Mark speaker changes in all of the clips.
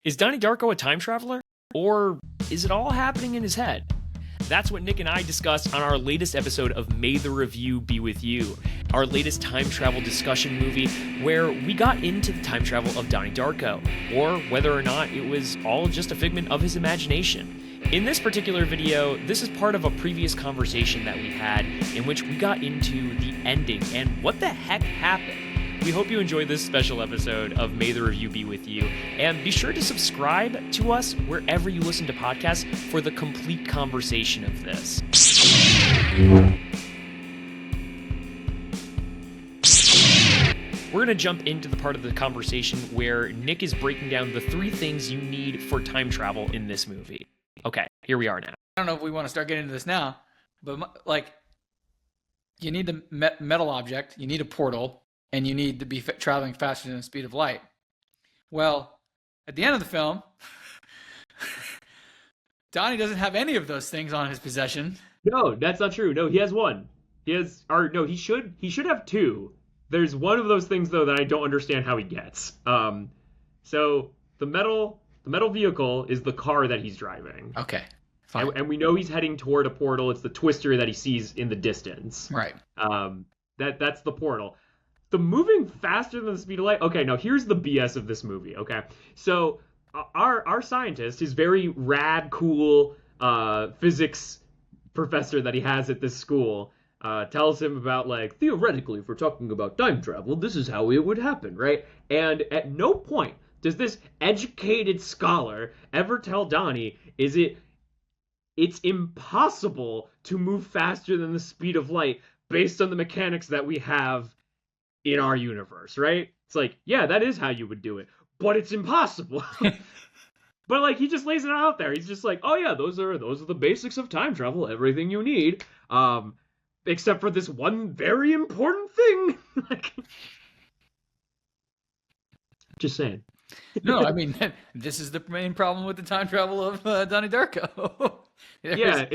Speaker 1: Is Donnie Darko a time traveler? Or is it all happening in his head? That's what Nick and I discussed on our latest episode of May the Review Be With You, our latest time travel discussion movie where we got into the time travel of Donnie Darko, or whether or not it was all just a figment of his imagination. In this particular video, this is part of a previous conversation that we had in which we got into the ending and what the heck happened. We hope you enjoyed this special episode of May the Review Be With You, and be sure to subscribe to us wherever you listen to podcasts for the complete conversation of this. We're going to jump into the part of the conversation where Nick is breaking down the 3 things you need for time travel in this movie. Okay, here we are now.
Speaker 2: I don't know if we want to start getting into this now, but you need the metal object, you need a portal, and you need to be traveling faster than the speed of light. Well, at the end of the film, Donnie doesn't have any of those things on his possession.
Speaker 3: No, that's not true. No, he has one. He should have 2. There's one of those things though that I don't understand how he gets. So the metal vehicle is the car that he's driving.
Speaker 2: Okay. Fine.
Speaker 3: And we know he's heading toward a portal. It's the twister that he sees in the distance.
Speaker 2: Right.
Speaker 3: That's the portal. The moving faster than the speed of light. Okay, now here's the BS of this movie. Okay, so our scientist, his very rad, cool physics professor that he has at this school, tells him about, like, theoretically, if we're talking about time travel, this is how it would happen, right? And at no point does this educated scholar ever tell Donnie it's impossible to move faster than the speed of light based on the mechanics that we have in our universe, right? It's like, yeah, that is how you would do it, but it's impossible. But like, he just lays it out there. He's just like, oh yeah, those are the basics of time travel, everything you need, except for this one very important thing. Like, just saying.
Speaker 2: No, I mean, this is the main problem with the time travel of Donnie Darko.
Speaker 3: Yeah,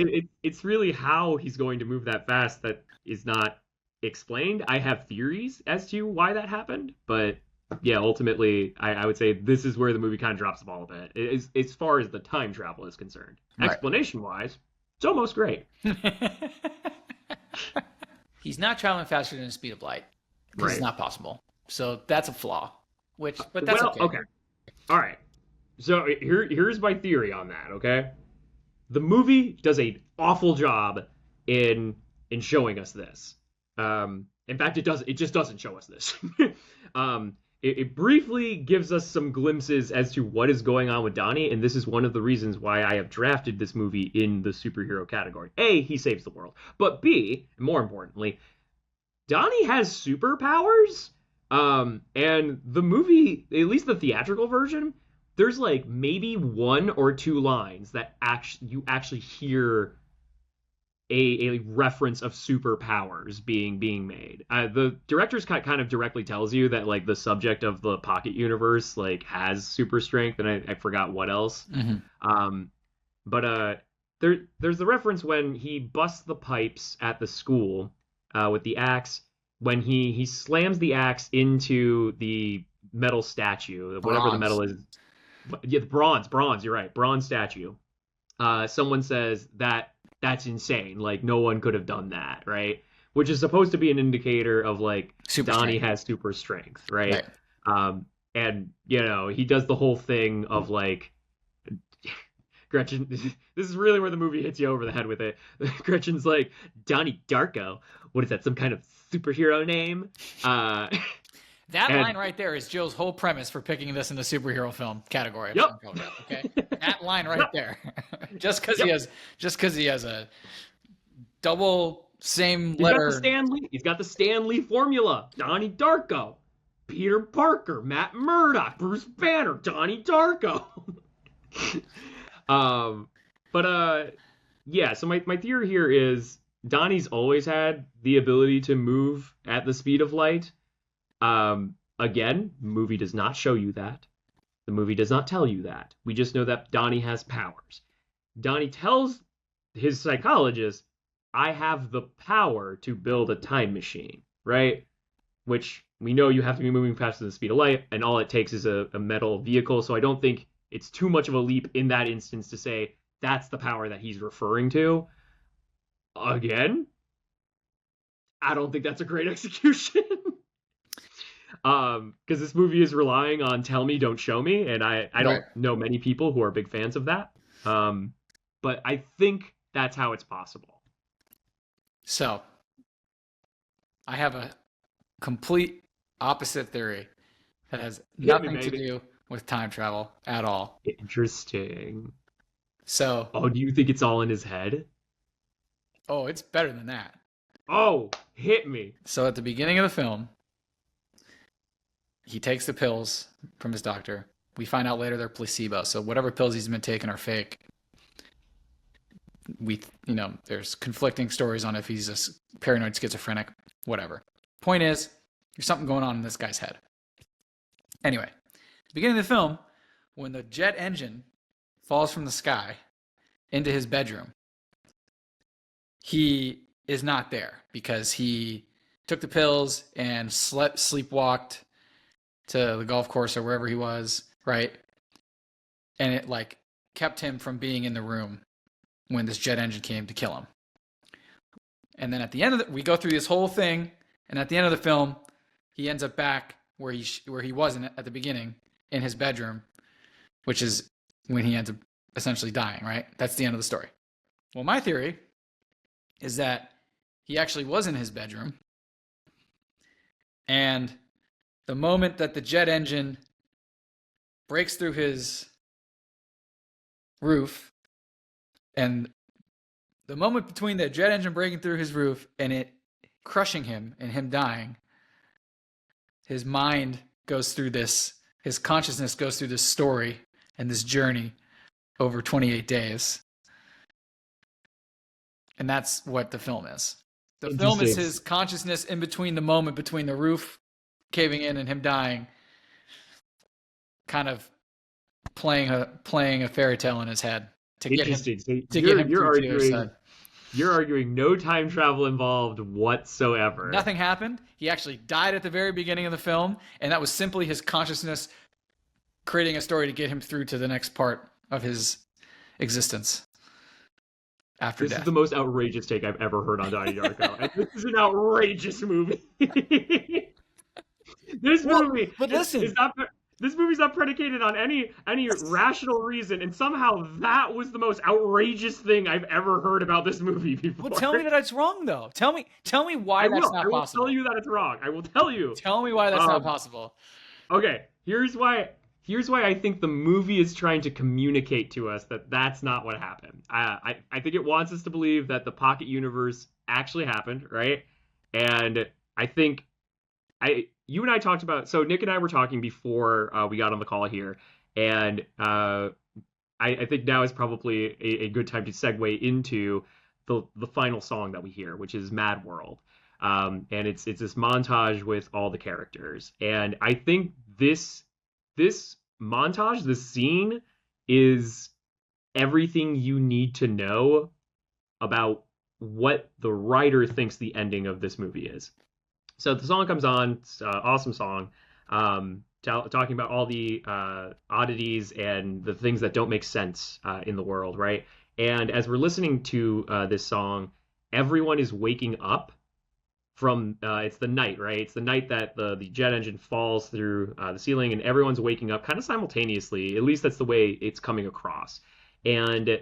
Speaker 3: it's really how he's going to move that fast that is not explained. I have theories as to why that happened, but yeah, ultimately, I would say this is where the movie kind of drops the ball a bit, as far as the time travel is concerned. Right. Explanation-wise, it's almost great.
Speaker 2: He's not traveling faster than the speed of light. Right. It's not possible. So that's a flaw. But that's okay.
Speaker 3: All right. So here's my theory on that, okay? The movie does an awful job in showing us this. In fact, it just doesn't show us this. It briefly gives us some glimpses as to what is going on with Donnie, and this is one of the reasons why I have drafted this movie in the superhero category. A, he saves the world. But B, more importantly, Donnie has superpowers. And the movie, at least the theatrical version, there's like maybe 1 or 2 lines that you actually hear a reference of superpowers being made. The director's cut kind of directly tells you that, like, the subject of the Pocket Universe, like, has super strength, and I forgot what else. Mm-hmm. But there's the reference when he busts the pipes at the school with the axe, when he slams the axe into the metal statue, whatever the metal is. Yeah, bronze, you're right, bronze statue. Someone says that's insane. Like, no one could have done that, right? Which is supposed to be an indicator of, like, Donnie has super strength, right? And, you know, he does the whole thing of, like, Gretchen, this is really where the movie hits you over the head with it. Gretchen's like, Donnie Darko? What is that, some kind of superhero name?
Speaker 2: That line right there is Jill's whole premise for picking this in the superhero film category. Yep. Okay, that line right there, just because he has a double same letter.
Speaker 3: He's got the Stan Lee formula. Donnie Darko, Peter Parker, Matt Murdock, Bruce Banner, Donnie Darko. Yeah. So my theory here is Donnie's always had the ability to move at the speed of light. Again, the movie does not show you that. The movie does not tell you that. We just know that Donnie has powers. Donnie tells his psychologist, I have the power to build a time machine, right? Which we know you have to be moving faster than the speed of light, and all it takes is a metal vehicle, so I don't think it's too much of a leap in that instance to say that's the power that he's referring to. Again, I don't think that's a great execution. Because this movie is relying on tell me, don't show me, and I don't know many people who are big fans of that. But I think that's how it's possible.
Speaker 2: So, I have a complete opposite theory that has nothing to do with time travel at all.
Speaker 3: Interesting.
Speaker 2: So,
Speaker 3: do you think it's all in his head?
Speaker 2: Oh, it's better than that.
Speaker 3: Oh, hit me.
Speaker 2: So at the beginning of the film, he takes the pills from his doctor. We find out later they're placebo. So whatever pills he's been taking are fake. There's conflicting stories on if he's a paranoid schizophrenic, whatever. Point is, there's something going on in this guy's head. Anyway, beginning of the film, when the jet engine falls from the sky into his bedroom, he is not there because he took the pills and sleepwalked to the golf course or wherever he was, right? And it kept him from being in the room when this jet engine came to kill him. And then at the end of we go through this whole thing, and at the end of the film, he ends up back where he wasn't at the beginning in his bedroom, which is when he ends up essentially dying, right? That's the end of the story. Well, my theory is that he actually was in his bedroom, and the moment that the jet engine breaks through his roof, and the moment between the jet engine breaking through his roof and it crushing him and him dying, his mind goes through this, his consciousness goes through this story and this journey over 28 days. And that's what the film is. The film is his consciousness in between the moment between the roof caving in and him dying, kind of playing a fairy tale in his head to get him through to the other side.
Speaker 3: You're arguing no time travel involved whatsoever.
Speaker 2: Nothing happened. He actually died at the very beginning of the film, and that was simply his consciousness creating a story to get him through to the next part of his existence after death.
Speaker 3: This is the most outrageous take I've ever heard on Donnie Darko. And this is an outrageous movie. This movie this movie's not predicated on any rational reason, and somehow that was the most outrageous thing I've ever heard about this movie before.
Speaker 2: Well, tell me that it's wrong, though. Tell me why that's not possible.
Speaker 3: I will tell you that it's wrong. I will tell you.
Speaker 2: Tell me why that's not possible.
Speaker 3: Okay, here's why I think the movie is trying to communicate to us that that's not what happened. I think it wants us to believe that the pocket universe actually happened, right? And I think you and I talked about, so Nick and I were talking before we got on the call here, and I think now is probably a good time to segue into the final song that we hear, which is Mad World. And it's this montage with all the characters. And I think this montage, this scene, is everything you need to know about what the writer thinks the ending of this movie is. So the song comes on, it's an awesome song, talking about all the oddities and the things that don't make sense in the world, right? And as we're listening to this song, everyone is waking up from, it's the night, right? It's the night that the jet engine falls through the ceiling, and everyone's waking up kind of simultaneously. At least that's the way it's coming across. And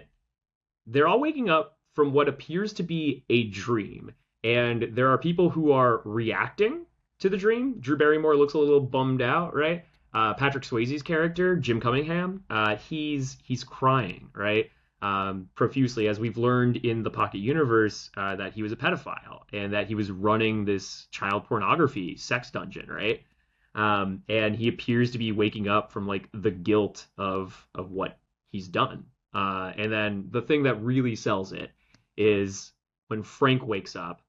Speaker 3: they're all waking up from what appears to be a dream. And there are people who are reacting to the dream. Drew Barrymore looks a little bummed out, right? Patrick Swayze's character, Jim Cunningham, he's crying, right? Profusely, as we've learned in the Pocket Universe that he was a pedophile and that he was running this child pornography sex dungeon, right? And he appears to be waking up from the guilt of what he's done. And then the thing that really sells it is when Frank wakes up,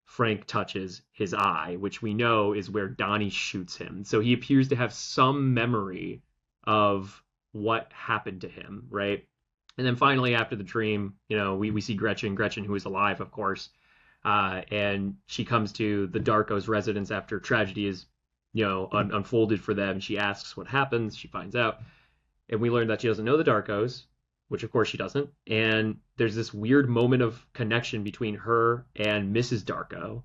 Speaker 3: Frank touches his eye, which we know is where Donnie shoots him. So he appears to have some memory of what happened to him, right? And then finally, after the dream, we see Gretchen, who is alive, of course, and she comes to the Darko's residence after tragedy is, unfolded for them. She asks what happens. She finds out. and we learn that she doesn't know the Darkos, which of course she doesn't. And there's this weird moment of connection between her and Mrs. Darko,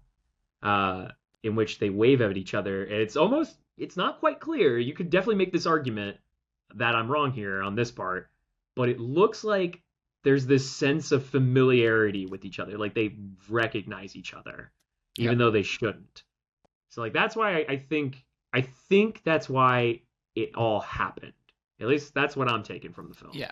Speaker 3: in which they wave at each other. And it's not quite clear. You could definitely make this argument that I'm wrong here on this part, but it looks like there's this sense of familiarity with each other. Like they recognize each other, even though they shouldn't. So like that's why I think that's why it all happened. At least that's what I'm taking from the film.
Speaker 2: Yeah,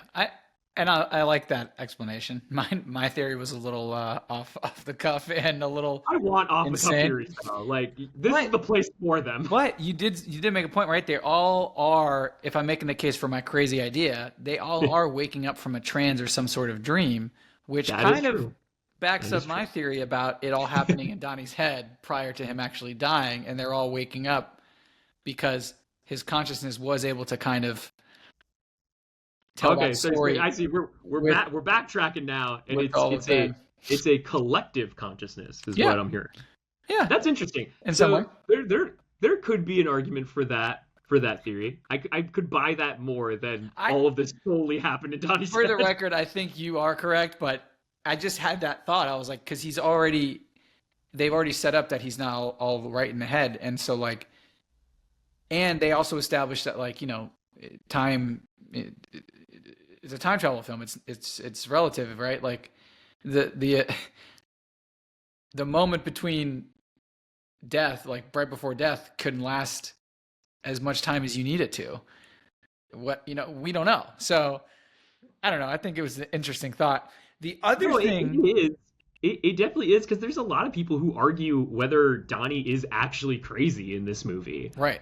Speaker 2: I like that explanation. My theory was a little off the cuff and a little.
Speaker 3: I want off
Speaker 2: insane.
Speaker 3: the cuff theories though. Like this is the place for them.
Speaker 2: But you did make a point right there. All are, if I'm making the case for my crazy idea, they all are waking up from a trance or some sort of dream, which
Speaker 3: That
Speaker 2: kind
Speaker 3: is
Speaker 2: of
Speaker 3: true.
Speaker 2: backs up my theory about it all happening in Donnie's head prior to him actually dying, and they're all waking up because his consciousness was able to kind of tell that story.
Speaker 3: So I see we're backtracking now, and it's a collective consciousness is what I'm hearing.
Speaker 2: Yeah,
Speaker 3: that's interesting.
Speaker 2: In some way,
Speaker 3: there could be an argument for that theory. I could buy that more than all of this solely happened in Donnie's head.
Speaker 2: For the record, I think you are correct, but I just had that thought. I was like, because they've already set up that he's now all right in the head, and so like, and they also established that like time. It's a time travel film. It's relative, right? Like the moment between death, like right before death, couldn't last as much time as you need it to. We don't know. So I don't know. I think it was an interesting thought. The other thing
Speaker 3: it definitely is, because there's a lot of people who argue whether Donnie is actually crazy in this movie.
Speaker 2: Right.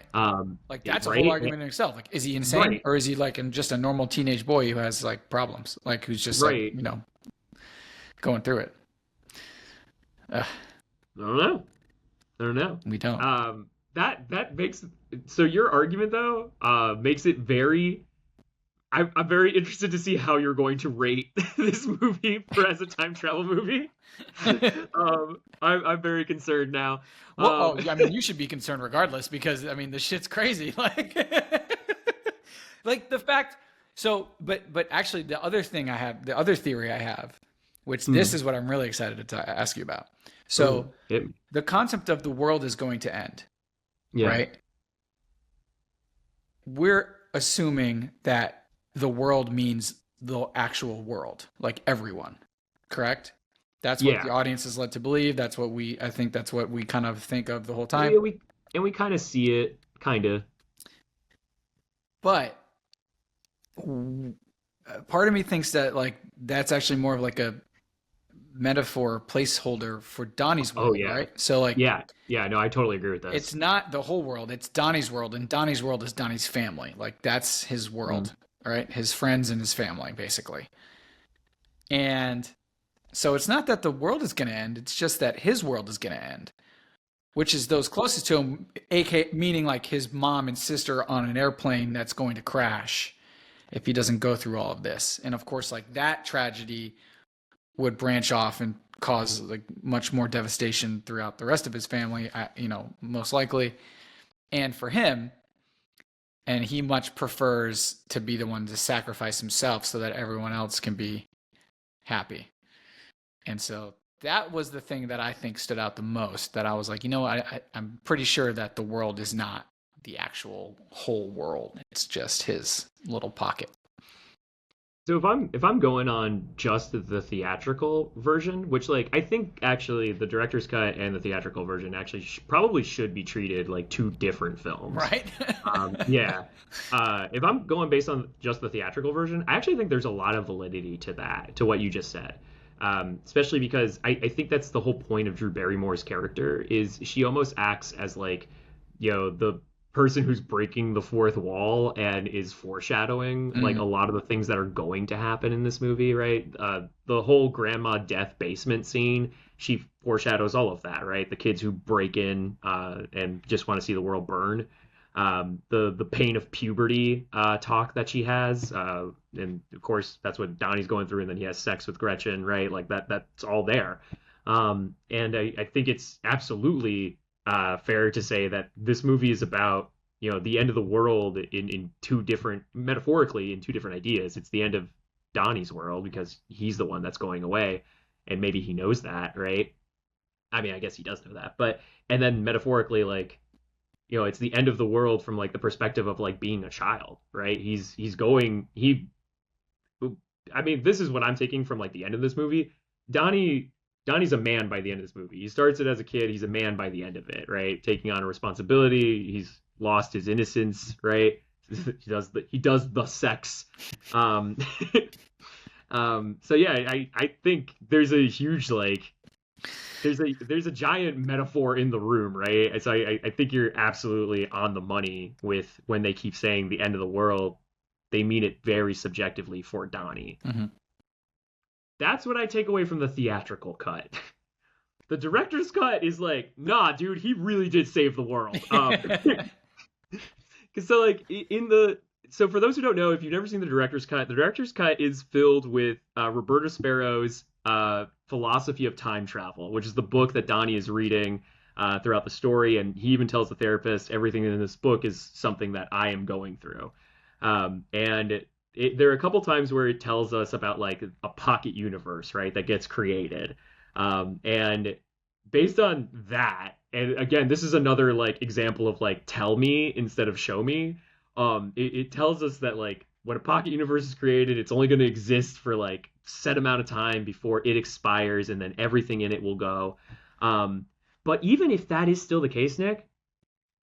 Speaker 2: Like that's a whole argument in itself. Like, is he insane or is he like just a normal teenage boy who has like problems? Like who's just like, going through it.
Speaker 3: I don't know.
Speaker 2: We don't.
Speaker 3: That makes, so your argument though makes it very. I'm very interested to see how you're going to rate this movie as a time travel movie. I'm very concerned now.
Speaker 2: Well, I mean, you should be concerned regardless, because I mean, the shit's crazy. Like, like the fact. So, but actually, the other theory I have, which this is what I'm really excited to ask you about. So, the concept of the world is going to end, right? We're assuming that the world means the actual world, like everyone, correct? That's what the audience is led to believe. That's what I think that's what we kind of think of the whole time.
Speaker 3: Yeah, we kind of see it, kind of.
Speaker 2: But part of me thinks that like that's actually more of like a metaphor placeholder for Donnie's world, right? So like
Speaker 3: no, I totally agree with that.
Speaker 2: It's not the whole world, it's Donnie's world, and Donnie's world is Donnie's family. Like that's his world, right? His friends and his family, basically. And so it's not that the world is going to end, it's just that his world is going to end, which is those closest to him, meaning like his mom and sister on an airplane that's going to crash if he doesn't go through all of this. And of course, like that tragedy would branch off and cause like much more devastation throughout the rest of his family, most likely. And for him, and he much prefers to be the one to sacrifice himself so that everyone else can be happy. And so that was the thing that I think stood out the most, that I was like, I'm pretty sure that the world is not the actual whole world. It's just his little pocket.
Speaker 3: So if I'm going on just the theatrical version, which like I think actually the director's cut and the theatrical version actually probably should be treated like two different films,
Speaker 2: right?
Speaker 3: If I'm going based on just the theatrical version, I actually think there's a lot of validity to that, to what you just said, especially because I think that's the whole point of Drew Barrymore's character, is she almost acts as like, the person who's breaking the fourth wall and is foreshadowing like a lot of the things that are going to happen in this movie, right? The whole grandma death basement scene, she foreshadows all of that, right? The kids who break in and just want to see the world burn. The pain of puberty talk that she has, and of course that's what Donnie's going through, and then he has sex with Gretchen, right? Like that's all there. And I think it's absolutely fair to say that this movie is about the end of the world in two different, metaphorically, in two different ideas. It's the end of Donnie's world because he's the one that's going away, and maybe he knows that, right? I mean, I guess he does know that, but and then metaphorically, like, it's the end of the world from like the perspective of like being a child, right? I mean, this is what I'm taking from like the end of this movie. Donnie's a man by the end of this movie. He starts it as a kid. He's a man by the end of it, right? Taking on a responsibility. He's lost his innocence, right? He does the sex. So yeah, I think there's a huge like there's a giant metaphor in the room, right? So I think you're absolutely on the money with when they keep saying the end of the world. They mean it very subjectively for Donnie.
Speaker 2: Mm-hmm.
Speaker 3: That's what I take away from the theatrical cut. The director's cut is like, nah, dude, he really did save the world. So for those who don't know, if you've never seen the director's cut is filled with Roberta Sparrow's Philosophy of Time Travel, which is the book that Donnie is reading throughout the story, and he even tells the therapist everything in this book is something that I am going through. And there are a couple times where it tells us about like a pocket universe, right, that gets created. And based on that, and again, this is another like example of like tell me instead of show me. It tells us that like when a pocket universe is created, it's only going to exist for like set amount of time before it expires, and then everything in it will go. But even if that is still the case, Nick,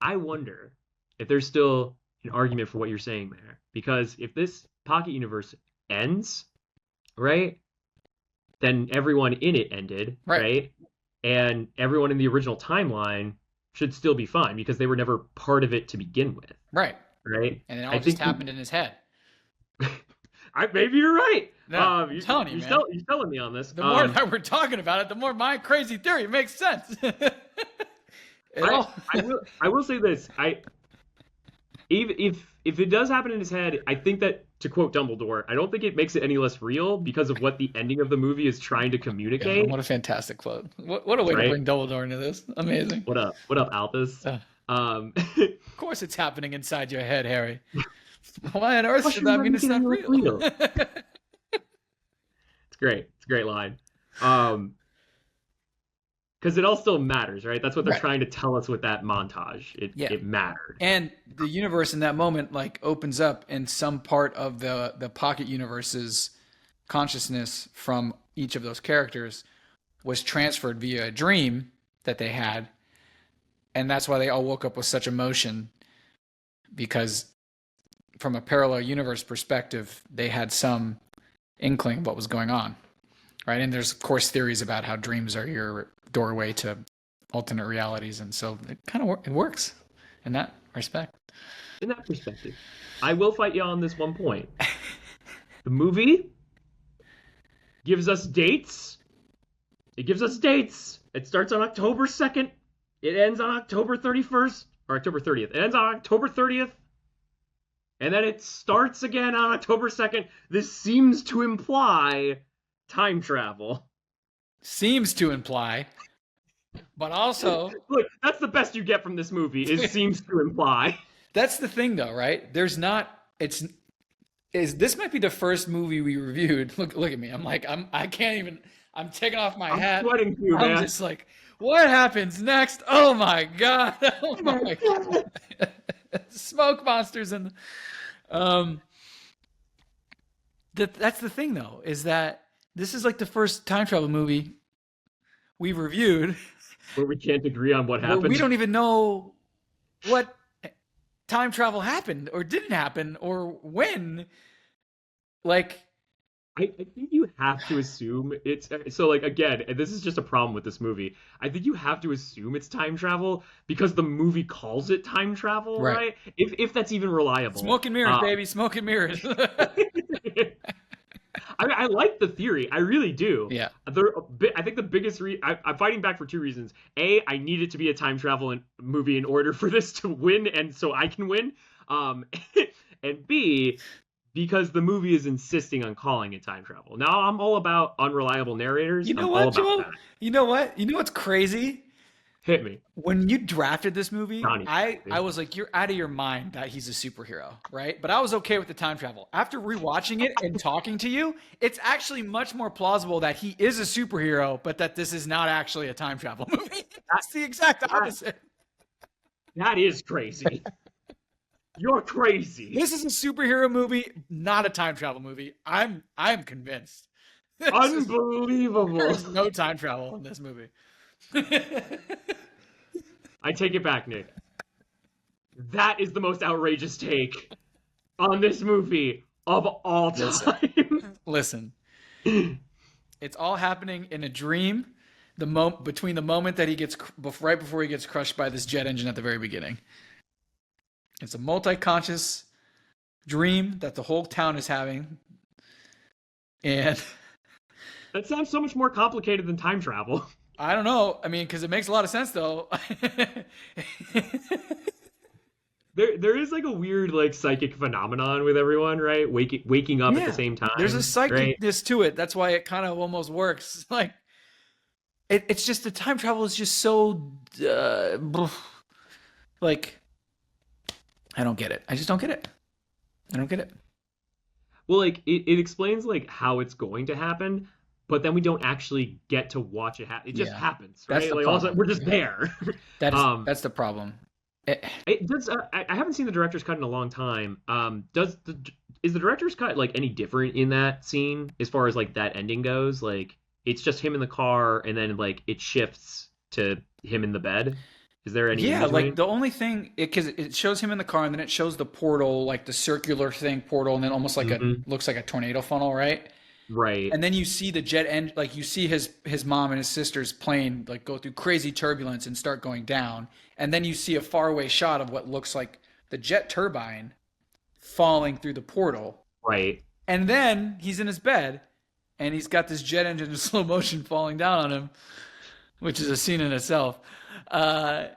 Speaker 3: I wonder if there's still an argument for what you're saying there. Because if this pocket universe ends, right, then everyone in it ended, right? And everyone in the original timeline should still be fine because they were never part of it to begin with.
Speaker 2: Right.
Speaker 3: Right?
Speaker 2: And it all just happened in his head.
Speaker 3: Maybe you're right.
Speaker 2: No, I'm telling you, man.
Speaker 3: You're telling me on this.
Speaker 2: The more that we're talking about it, the more my crazy theory makes sense.
Speaker 3: I will say this. If it does happen in his head, I think that, to quote Dumbledore, I don't think it makes it any less real because of what the ending of the movie is trying to communicate.
Speaker 2: Yeah, what a fantastic quote. What a way to bring Dumbledore into this. Amazing.
Speaker 3: What up, Albus?
Speaker 2: Of course it's happening inside your head, Harry. Why on earth should that mean it's not real?
Speaker 3: It's great. It's a great line. Because it all still matters, right? That's what they're trying to tell us with that montage. It mattered.
Speaker 2: And the universe in that moment like opens up, and some part of the pocket universe's consciousness from each of those characters was transferred via a dream that they had. And that's why they all woke up with such emotion, because from a parallel universe perspective, they had some inkling of what was going on, right? And there's, of course, theories about how dreams are your doorway to alternate realities. And so it kind of it works in that respect.
Speaker 3: In that perspective. I will fight you on this one point. The movie gives us dates. It gives us dates. It starts on October 2nd. It ends on October 31st, or October 30th. It ends on October 30th. And then it starts again on October 2nd. This seems to imply time travel.
Speaker 2: Seems to imply. But also...
Speaker 3: Look, that's the best you get from this movie, is seems to imply.
Speaker 2: That's the thing, though, right? There's not... This might be the first movie we reviewed. Look at me. I can't even... I'm taking off my hat.
Speaker 3: I'm sweating too, man.
Speaker 2: I'm just like... What happens next? Oh my god! Oh my god! Smoke monsters and that's the thing, though, is that this is like the first time travel movie we've reviewed
Speaker 3: where we can't agree on what happened.
Speaker 2: We don't even know what time travel happened or didn't happen or when. Like,
Speaker 3: I think you have to assume it's so, like, again, and this is just a problem with this movie. I think you have to assume it's time travel because the movie calls it time travel, right? If that's even reliable.
Speaker 2: Smoke and mirrors, baby, smoke and mirrors.
Speaker 3: I like the theory. I really do.
Speaker 2: Yeah.
Speaker 3: I think the biggest I'm fighting back for two reasons. A, I need it to be a time travel movie in order for this to win, and so I can win. And B, because the movie is insisting on calling it time travel. Now, I'm all about unreliable narrators.
Speaker 2: You know what, Joel? You know what? You know what's crazy?
Speaker 3: Hit me.
Speaker 2: When you drafted this movie,
Speaker 3: Donnie.
Speaker 2: I was like, you're out of your mind that he's a superhero, right? But I was okay with the time travel. After rewatching it and talking to you, it's actually much more plausible that he is a superhero, but that this is not actually a time travel movie. That's the exact opposite.
Speaker 3: That is crazy. You're crazy.
Speaker 2: This is a superhero movie, not a time travel movie. I'm convinced.
Speaker 3: Unbelievable.
Speaker 2: There's no time travel in this movie.
Speaker 3: I take it back, Nick. That is the most outrageous take on this movie of all time.
Speaker 2: Listen. It's all happening in a dream. Between the moment that he gets right before he gets crushed by this jet engine at the very beginning. It's a multi-conscious dream that the whole town is having. And
Speaker 3: that sounds so much more complicated than time travel.
Speaker 2: I don't know. I mean, because it makes a lot of sense, though.
Speaker 3: There is like a weird like psychic phenomenon with everyone, right? Waking up at the same time.
Speaker 2: There's a psychicness to it. That's why it kind of almost works. Like it's just the time travel is just so like I don't get it. I just don't get it. I don't get it.
Speaker 3: Well, like it explains like how it's going to happen, but then we don't actually get to watch it happen. It just happens, right?
Speaker 2: That's the
Speaker 3: like
Speaker 2: problem.
Speaker 3: also, we're just there.
Speaker 2: That's the problem.
Speaker 3: It does. I haven't seen the director's cut in a long time. Is the director's cut like any different in that scene as far as like that ending goes? Like it's just him in the car, and then like it shifts to him in the bed. Is there any?
Speaker 2: Yeah, like the only thing because it shows him in the car, and then it shows the portal, like the circular thing portal, and then almost like looks like a tornado funnel, right?
Speaker 3: Right.
Speaker 2: And then you see the jet end, like you see his mom and his sister's plane like go through crazy turbulence and start going down, and then you see a faraway shot of what looks like the jet turbine falling through the portal.
Speaker 3: Right.
Speaker 2: And then he's in his bed, and he's got this jet engine in slow motion falling down on him, which is a scene in itself.
Speaker 3: By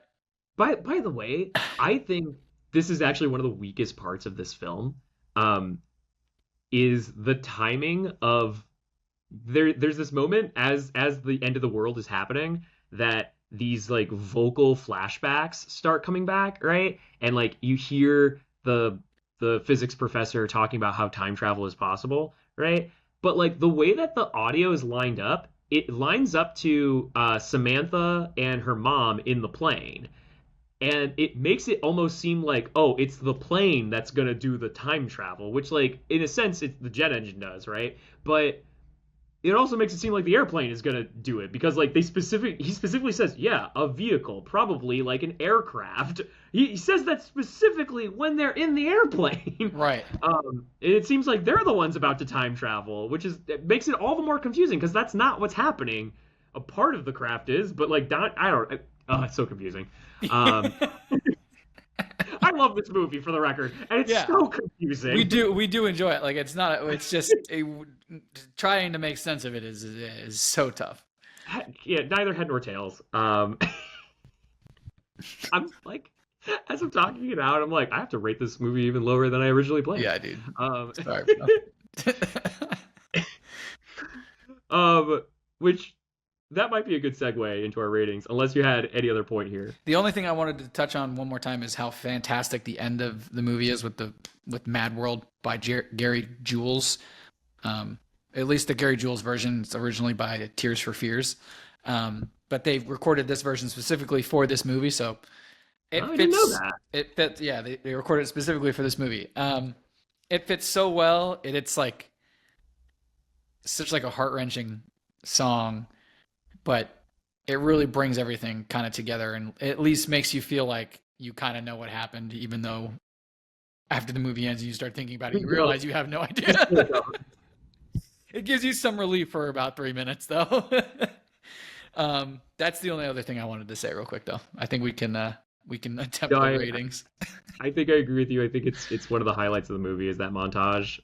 Speaker 3: the way, I think this is actually one of the weakest parts of this film. Is the timing of there's this moment as the end of the world is happening that these like vocal flashbacks start coming back, right? And like you hear the physics professor talking about how time travel is possible, right? But like the way that the audio is lined up, it lines up to Samantha and her mom in the plane. And it makes it almost seem like, oh, it's the plane that's going to do the time travel, which, like, in a sense, it's the jet engine does, right? But it also makes it seem like the airplane is going to do it because, like, he specifically says, yeah, a vehicle, probably like an aircraft. He says that specifically when they're in the airplane.
Speaker 2: Right.
Speaker 3: And it seems like they're the ones about to time travel, it makes it all the more confusing because that's not what's happening. A part of the craft is, but, like, it's so confusing. I love this movie for the record, and it's so confusing.
Speaker 2: We do enjoy it. Like it's just trying to make sense of it is so tough.
Speaker 3: Yeah, neither head nor tails. I'm like, as I'm talking it out, I'm like, I have to rate this movie even lower than I originally planned.
Speaker 2: Yeah, dude. Sorry.
Speaker 3: Which. That might be a good segue into our ratings, unless you had any other point here.
Speaker 2: The only thing I wanted to touch on one more time is how fantastic the end of the movie is with Mad World by Gary Jules. At least the Gary Jules version is originally by Tears for Fears, but they recorded this version specifically for this movie, so it fits. I didn't know that. It fits. Yeah, they recorded it specifically for this movie. It fits so well. It's like such like a heart-wrenching song. But it really brings everything kind of together and at least makes you feel like you kind of know what happened, even though after the movie ends and you start thinking about it, you realize you have no idea. It gives you some relief for about 3 minutes, though. That's the only other thing I wanted to say real quick, though. I think we can attempt the ratings.
Speaker 3: I think I agree with you. I think it's one of the highlights of the movie is that montage.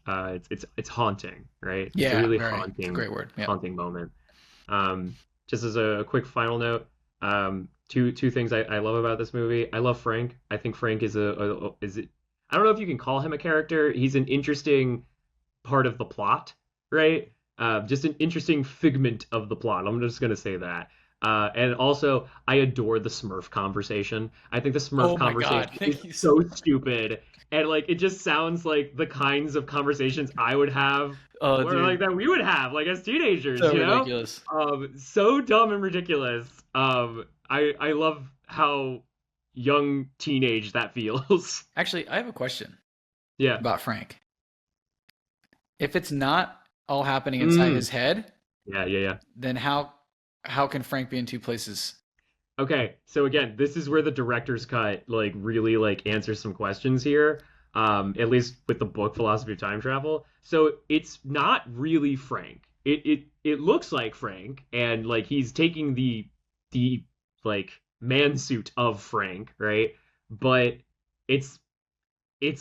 Speaker 3: It's haunting, right?
Speaker 2: Yeah,
Speaker 3: it's a really haunting.
Speaker 2: It's a great word. Yeah.
Speaker 3: Haunting moment. Just as a quick final note, two things I love about this movie. I love Frank. I think Frank is I don't know if you can call him a character. He's an interesting part of the plot, right? Just an interesting figment of the plot. I'm just gonna say that. And also, I adore the Smurf conversation. I think the Smurf conversation is so stupid, and like it just sounds like the kinds of conversations I would have, or like that we would have, like as teenagers.
Speaker 2: So
Speaker 3: you know,
Speaker 2: ridiculous.
Speaker 3: So dumb and ridiculous. I love how young teenage that feels.
Speaker 2: Actually, I have a question.
Speaker 3: Yeah.
Speaker 2: About Frank. If it's not all happening inside his head, then how can Frank be in two places?
Speaker 3: Okay, so again, this is where the director's cut like really like answers some questions here. At least with the book Philosophy of Time Travel. So it's not really Frank. It looks like Frank, and like he's taking the like man suit of Frank, right? But it's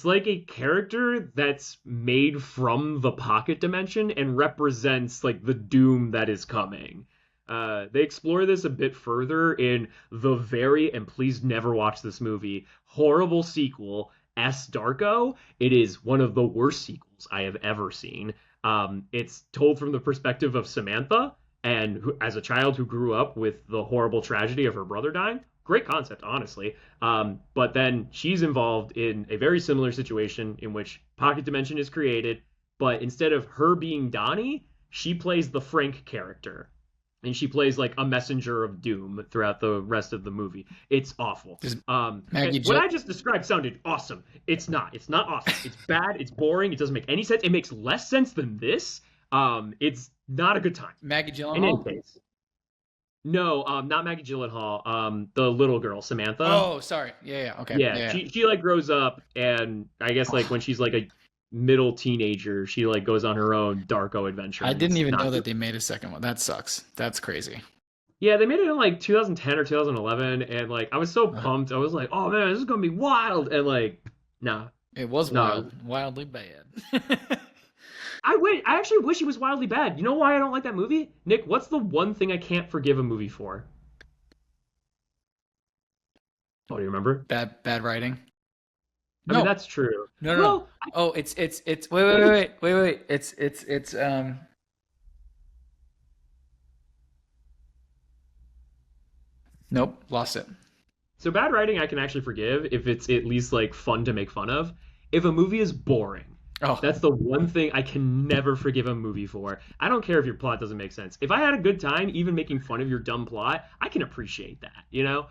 Speaker 3: like a character that's made from the pocket dimension and represents like the doom that is coming. They explore this a bit further in the very, and please never watch this movie, horrible sequel, S. Darko. It is one of the worst sequels I have ever seen. It's told from the perspective of Samantha, and as a child who grew up with the horrible tragedy of her brother dying. Great concept, honestly. But then she's involved in a very similar situation in which pocket dimension is created, but instead of her being Donnie, she plays the Frank character. And she plays like a messenger of doom throughout the rest of the movie. It's awful. What I just described sounded awesome. It's not. It's not awesome. It's bad. It's boring. It doesn't make any sense. It makes less sense than this. It's not a good time.
Speaker 2: Maggie Gyllenhaal?
Speaker 3: In any case. No, not Maggie Gyllenhaal. The little girl, Samantha.
Speaker 2: Oh, sorry. Yeah. Okay.
Speaker 3: Yeah. She like grows up, and I guess like when she's like a middle teenager, she like goes on her own Darko adventure.
Speaker 2: I didn't even know that they made a second one. That sucks. That's crazy.
Speaker 3: Yeah, they made it in like 2010 or 2011, and like I was so pumped. I was like, oh man, this is gonna be wild, and like, nah.
Speaker 2: It was wild, wildly bad.
Speaker 3: I actually wish it was wildly bad. You know why I don't like that movie? Nick, what's the one thing I can't forgive a movie for? Oh, do you remember?
Speaker 2: Bad writing.
Speaker 3: I mean, that's true.
Speaker 2: No. Oh, it's wait. It's Nope, lost it.
Speaker 3: So bad writing I can actually forgive if it's at least like fun to make fun of. If a movie is boring, that's the one thing I can never forgive a movie for. I don't care if your plot doesn't make sense. If I had a good time, even making fun of your dumb plot, I can appreciate that, you know?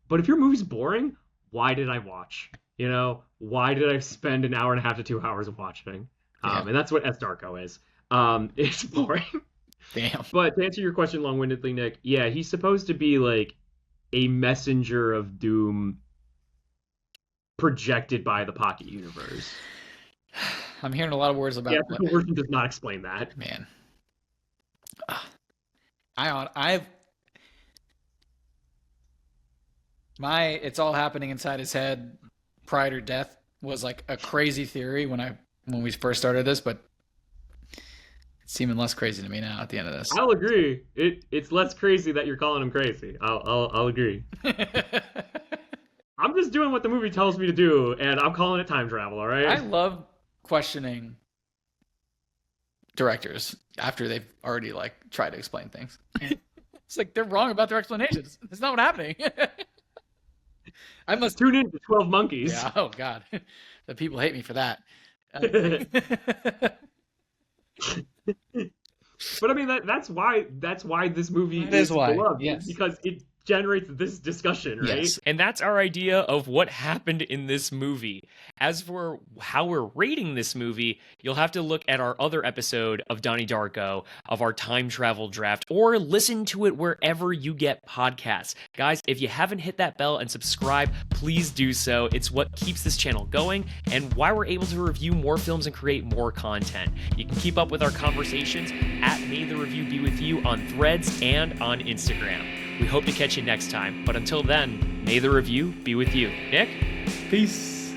Speaker 3: But if your movie's boring, why did I watch? You know, why did I spend an hour and a half to 2 hours watching? And that's what S. Darko is. It's boring.
Speaker 2: Damn.
Speaker 3: But to answer your question long-windedly, Nick, yeah, he's supposed to be like a messenger of doom projected by the Pocket Universe.
Speaker 2: I'm hearing a lot of words about
Speaker 3: it. Yeah, the version does not explain that.
Speaker 2: Man. It's all happening inside his head prior to death was like a crazy theory when we first started this, but it's seeming less crazy to me now at the end of this.
Speaker 3: I'll agree. It's less crazy that you're calling him crazy. I'll agree. I'm just doing what the movie tells me to do, and I'm calling it time travel, all right?
Speaker 2: I love questioning directors after they've already like tried to explain things. It's like they're wrong about their explanations. That's not what's happening.
Speaker 3: I must tune in to 12 Monkeys.
Speaker 2: Yeah, oh God. The people hate me for that.
Speaker 3: But I mean that's why this movie is beloved. Yes. Because it generates this discussion, right?
Speaker 1: Yes. And that's our idea of what happened in this movie. As for how we're rating this movie, you'll have to look at our other episode of Donnie Darko, of our time travel draft, or listen to it wherever you get podcasts. Guys, if you haven't hit that bell and subscribe, please do so. It's what keeps this channel going and why we're able to review more films and create more content. You can keep up with our conversations at May the Review Be With You on Threads and on Instagram. We hope to catch you next time, but until then, may the review be with you. Nick?
Speaker 2: Peace.